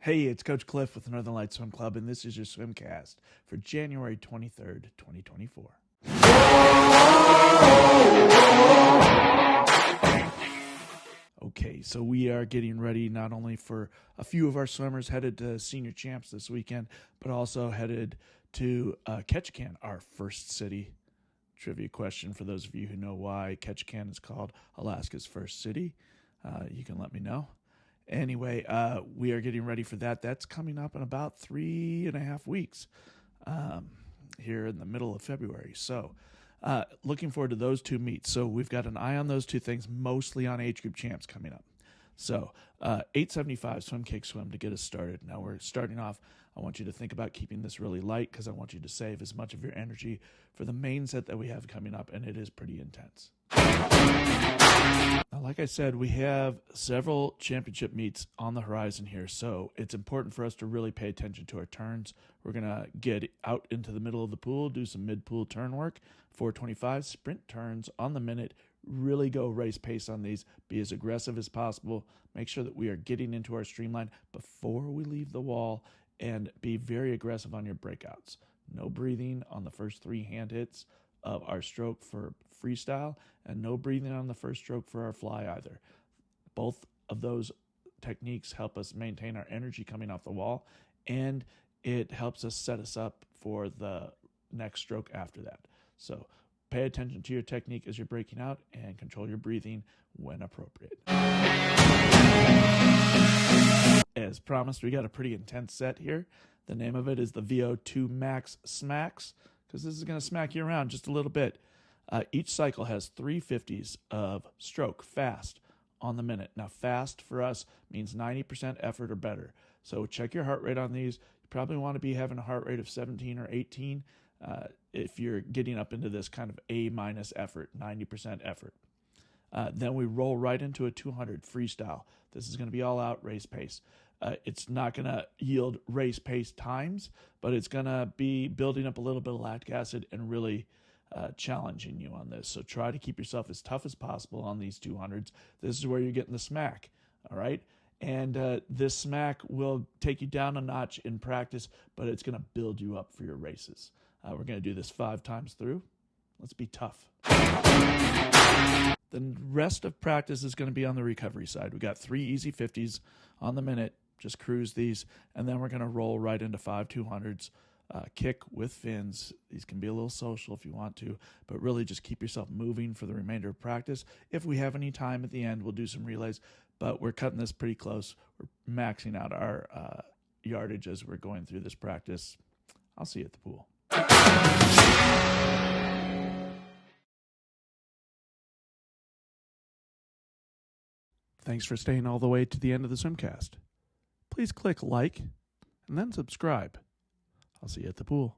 Hey, it's Coach Cliff with Northern Lights Swim Club, and this is your Swimcast for January 23rd, 2024. Okay, so we are getting ready not only for a few of our swimmers headed to senior champs this weekend, but also headed to Ketchikan, our first city. Trivia question for those of you who know why Ketchikan is called Alaska's first city. You can let me know. Anyway, we are getting ready for that. That's coming up in about 3.5 weeks here in the middle of February. So looking forward to those two meets. So we've got an eye on those two things, mostly on age group champs coming up. So 875 swim, kick, swim to get us started. Now we're starting off. I want you to think about keeping this really light because I want you to save as much of your energy for the main set that we have coming up, and it is pretty intense. Now, like I said, we have several championship meets on the horizon here, so it's important for us to really pay attention to our turns. We're going to get out into the middle of the pool, do some mid-pool turn work, 425 sprint turns on the minute, really go race pace on these, be as aggressive as possible, make sure that we are getting into our streamline before we leave the wall, and be very aggressive on your breakouts. No breathing on the first 3 hand hits of our stroke for freestyle, and no breathing on the first stroke for our fly either. Both of those techniques help us maintain our energy coming off the wall, and it helps us set us up for the next stroke after that. So pay attention to your technique as you're breaking out and control your breathing when appropriate. As promised, we got a pretty intense set here. The name of it is the VO2Max Smacks, because this is going to smack you around just a little bit. Each cycle has 350s of stroke, fast, on the minute. Now, fast for us means 90% effort or better. So check your heart rate on these. You probably want to be having a heart rate of 17 or 18 if you're getting up into this kind of A- effort, 90% effort. Then we roll right into a 200 freestyle. This is going to be all out race pace. It's not going to yield race pace times, but it's going to be building up a little bit of lactic acid and really challenging you on this. So try to keep yourself as tough as possible on these 200s. This is where you're getting the smack, all right? And this smack will take you down a notch in practice, but it's going to build you up for your races. We're going to do this 5 times through. Let's be tough. The rest of practice is going to be on the recovery side. We got 3 easy 50s on the minute. Just cruise these, and then we're going to roll right into 5 200s, kick with fins. These can be a little social if you want to, but really just keep yourself moving for the remainder of practice. If we have any time at the end, we'll do some relays, but we're cutting this pretty close. We're maxing out our yardage as we're going through this practice. I'll see you at the pool. Thanks for staying all the way to the end of the swimcast. Please click like and then subscribe. I'll see you at the pool.